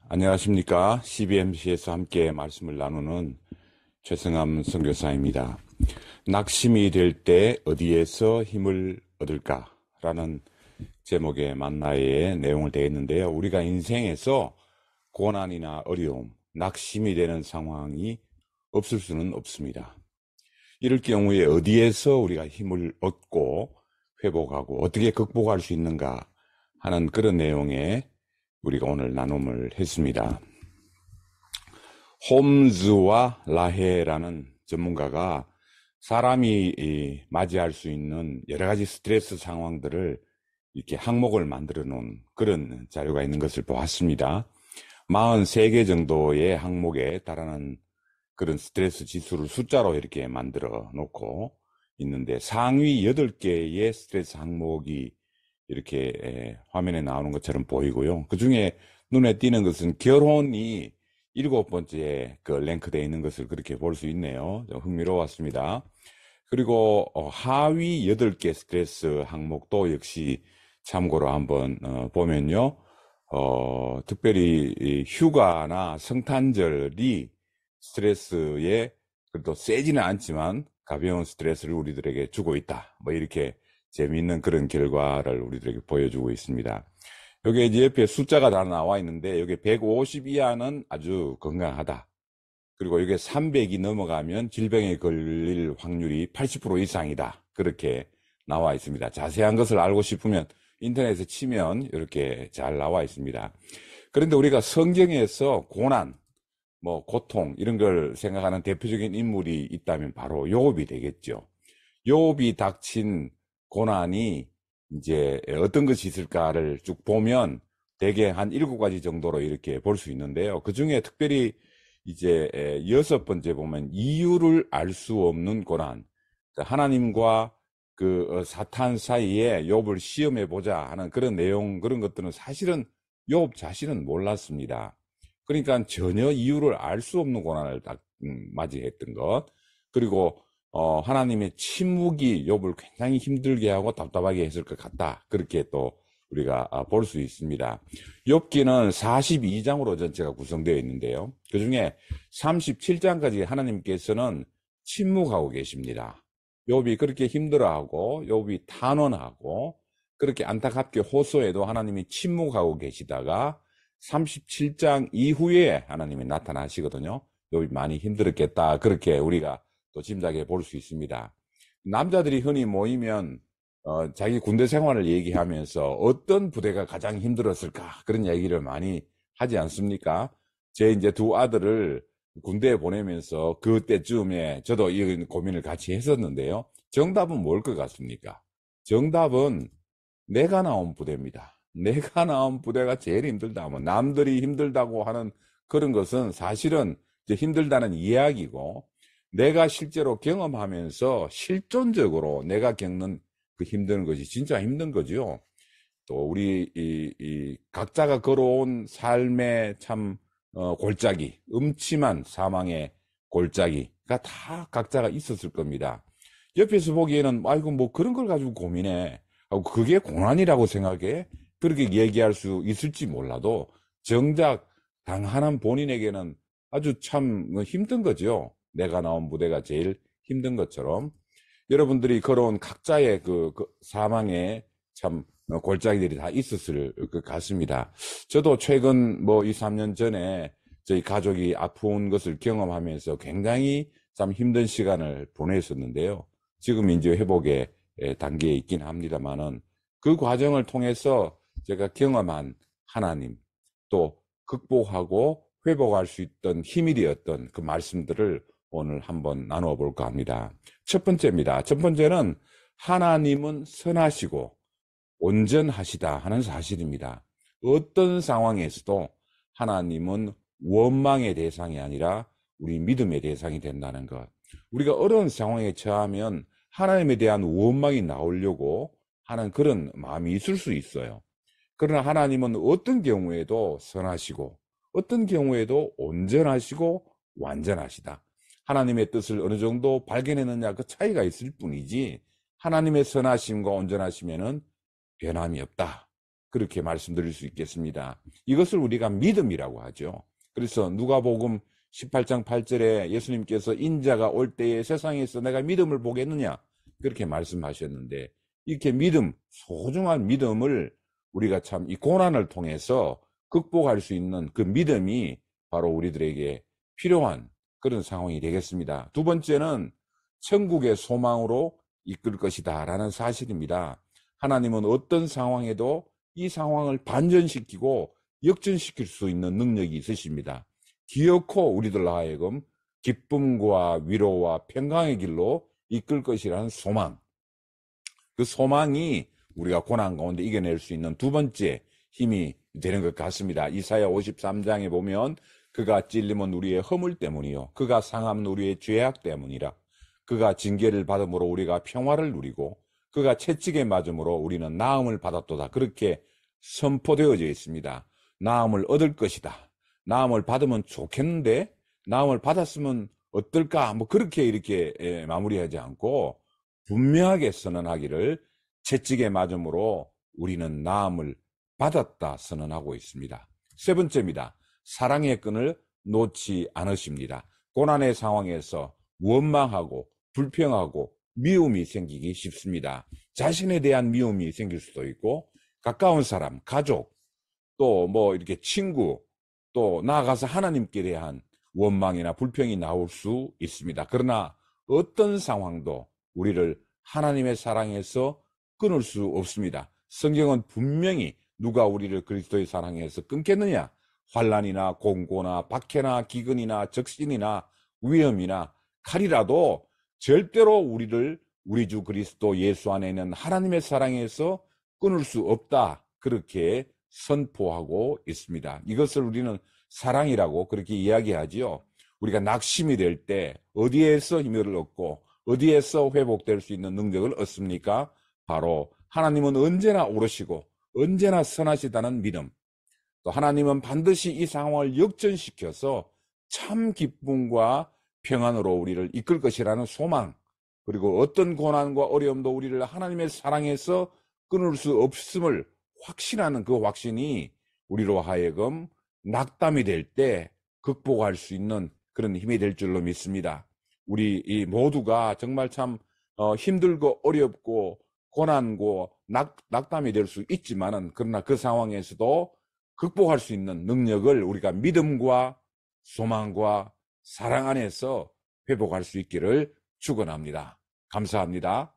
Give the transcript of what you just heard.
안녕하십니까. CBMC에서 함께 말씀을 나누는 최승함 선교사입니다. 낙심이 될 때 어디에서 힘을 얻을까? 라는 제목의 만나의 내용을 대했는데요. 우리가 인생에서 고난이나 어려움, 낙심이 되는 상황이 없을 수는 없습니다. 이럴 경우에 어디에서 우리가 힘을 얻고 회복하고 어떻게 극복할 수 있는가 하는 그런 내용의 우리가 오늘 나눔을 했습니다. 홈즈와 라헤라는 전문가가 사람이 맞이할 수 있는 여러 가지 스트레스 상황들을 이렇게 항목을 만들어 놓은 그런 자료가 있는 것을 보았습니다. 43개 정도의 항목에 달하는 그런 스트레스 지수를 숫자로 이렇게 만들어 놓고 있는데 상위 8개의 스트레스 항목이 이렇게 화면에 나오는 것처럼 보이고요. 그 중에 눈에 띄는 것은 결혼이 7번째에 그 랭크되어 있는 것을 그렇게 볼 수 있네요. 좀 흥미로웠습니다. 그리고 하위 8개 스트레스 항목도 역시 참고로 한번 보면요. 특별히 이 휴가나 성탄절이 스트레스에 그래도 세지는 않지만 가벼운 스트레스를 우리들에게 주고 있다. 뭐 이렇게 재미있는 그런 결과를 우리들에게 보여주고 있습니다. 여기 이제 옆에 숫자가 다 나와 있는데 여기 150 이하는 아주 건강하다. 그리고 이게 300이 넘어가면 질병에 걸릴 확률이 80% 이상이다. 그렇게 나와 있습니다. 자세한 것을 알고 싶으면 인터넷에 치면 이렇게 잘 나와 있습니다. 그런데 우리가 성경에서 고난, 뭐 고통 이런 걸 생각하는 대표적인 인물이 있다면 바로 욥이 되겠죠. 욥이 닥친 고난이 이제 어떤 것이 있을까를 쭉 보면 대개 한 7가지 정도로 이렇게 볼 수 있는데요. 그 중에 특별히 이제 6번째 보면 이유를 알 수 없는 고난. 하나님과 그 사탄 사이에 욥을 시험해 보자 하는 그런 내용, 그런 것들은 사실은 욥 자신은 몰랐습니다. 그러니까 전혀 이유를 알 수 없는 고난을 딱 맞이했던 것. 그리고 하나님의 침묵이 욥을 굉장히 힘들게 하고 답답하게 했을 것 같다. 그렇게 또 우리가 볼 수 있습니다. 욥기는 42장으로 전체가 구성되어 있는데요. 그 중에 37장까지 하나님께서는 침묵하고 계십니다. 욥이 그렇게 힘들어하고 욥이 탄원하고 그렇게 안타깝게 호소해도 하나님이 침묵하고 계시다가 37장 이후에 하나님이 나타나시거든요. 욥이 많이 힘들었겠다. 그렇게 우리가 또 짐작해 볼 수 있습니다. 남자들이 흔히 모이면 자기 군대 생활을 얘기하면서 어떤 부대가 가장 힘들었을까 그런 얘기를 많이 하지 않습니까? 제 이제 두 아들을 군대에 보내면서 그때쯤에 저도 이 고민을 같이 했었는데요. 정답은 뭘 것 같습니까? 정답은 내가 나온 부대입니다. 내가 나온 부대가 제일 힘들다. 뭐 남들이 힘들다고 하는 그런 것은 사실은 힘들다는 이야기고 내가 실제로 경험하면서 실존적으로 내가 겪는 그 힘든 것이 진짜 힘든 거죠. 또 우리 각자가 걸어온 삶의 참 골짜기, 음침한 사망의 골짜기가 다 각자가 있었을 겁니다. 옆에서 보기에는 아이고 뭐 그런 걸 가지고 고민해. 그게 고난이라고 생각해? 그렇게 얘기할 수 있을지 몰라도 정작 당하는 본인에게는 아주 참 힘든 거죠. 내가 나온 무대가 제일 힘든 것처럼 여러분들이 걸어온 각자의 그 사망의 참 골짜기들이 다 있었을 것 같습니다. 저도 최근 뭐 2, 3년 전에 저희 가족이 아픈 것을 경험하면서 굉장히 참 힘든 시간을 보냈었는데요. 지금 이제 회복의 단계에 있긴 합니다만은 그 과정을 통해서 제가 경험한 하나님 또 극복하고 회복할 수 있던 힘이 되었던 그 말씀들을 오늘 한번 나누어 볼까 합니다. 첫 번째입니다. 첫 번째는 하나님은 선하시고 온전하시다 하는 사실입니다. 어떤 상황에서도 하나님은 원망의 대상이 아니라 우리 믿음의 대상이 된다는 것. 우리가 어려운 상황에 처하면 하나님에 대한 원망이 나오려고 하는 그런 마음이 있을 수 있어요. 그러나 하나님은 어떤 경우에도 선하시고 어떤 경우에도 온전하시고 완전하시다. 하나님의 뜻을 어느 정도 발견했느냐 그 차이가 있을 뿐이지 하나님의 선하심과 온전하심에는 변함이 없다. 그렇게 말씀드릴 수 있겠습니다. 이것을 우리가 믿음이라고 하죠. 그래서 누가복음 18장 8절에 예수님께서 인자가 올 때에 세상에서 내가 믿음을 보겠느냐 그렇게 말씀하셨는데, 이렇게 믿음, 소중한 믿음을 우리가 참 이 고난을 통해서 극복할 수 있는 그 믿음이 바로 우리들에게 필요한 그런 상황이 되겠습니다. 두 번째는 천국의 소망으로 이끌 것이다 라는 사실입니다. 하나님은 어떤 상황에도 이 상황을 반전시키고 역전시킬 수 있는 능력이 있으십니다. 기어코 우리들 하여금 기쁨과 위로와 평강의 길로 이끌 것이라는 소망, 그 소망이 우리가 고난 가운데 이겨낼 수 있는 두 번째 힘이 되는 것 같습니다. 이사야 53장에 보면 그가 찔림은 우리의 허물 때문이요 그가 상함은 우리의 죄악 때문이라. 그가 징계를 받음으로 우리가 평화를 누리고 그가 채찍에 맞음으로 우리는 나음을 받았도다. 그렇게 선포되어져 있습니다. 나음을 얻을 것이다. 나음을 받으면 좋겠는데 나음을 받았으면 어떨까? 뭐 그렇게 이렇게 마무리하지 않고 분명하게 선언하기를 채찍에 맞음으로 우리는 나음을 받았다 선언하고 있습니다. 세 번째입니다. 사랑의 끈을 놓지 않으십니다. 고난의 상황에서 원망하고 불평하고 미움이 생기기 쉽습니다. 자신에 대한 미움이 생길 수도 있고 가까운 사람, 가족, 또 뭐 이렇게 친구, 또 나아가서 하나님께 대한 원망이나 불평이 나올 수 있습니다. 그러나 어떤 상황도 우리를 하나님의 사랑에서 끊을 수 없습니다. 성경은 분명히 누가 우리를 그리스도의 사랑에서 끊겠느냐? 환난이나 공고나 박해나 기근이나 적신이나 위험이나 칼이라도 절대로 우리를 우리 주 그리스도 예수 안에 있는 하나님의 사랑에서 끊을 수 없다. 그렇게 선포하고 있습니다. 이것을 우리는 사랑이라고 그렇게 이야기하지요. 우리가 낙심이 될 때 어디에서 힘을 얻고 어디에서 회복될 수 있는 능력을 얻습니까? 바로 하나님은 언제나 오르시고 언제나 선하시다는 믿음, 또 하나님은 반드시 이 상황을 역전시켜서 참 기쁨과 평안으로 우리를 이끌 것이라는 소망, 그리고 어떤 고난과 어려움도 우리를 하나님의 사랑에서 끊을 수 없음을 확신하는 그 확신이 우리로 하여금 낙담이 될 때 극복할 수 있는 그런 힘이 될 줄로 믿습니다. 우리 이 모두가 정말 참 힘들고 어렵고 고난고 낙담이 될 수 있지만은, 그러나 그 상황에서도 극복할 수 있는 능력을 우리가 믿음과 소망과 사랑 안에서 회복할 수 있기를 축원합니다. 감사합니다.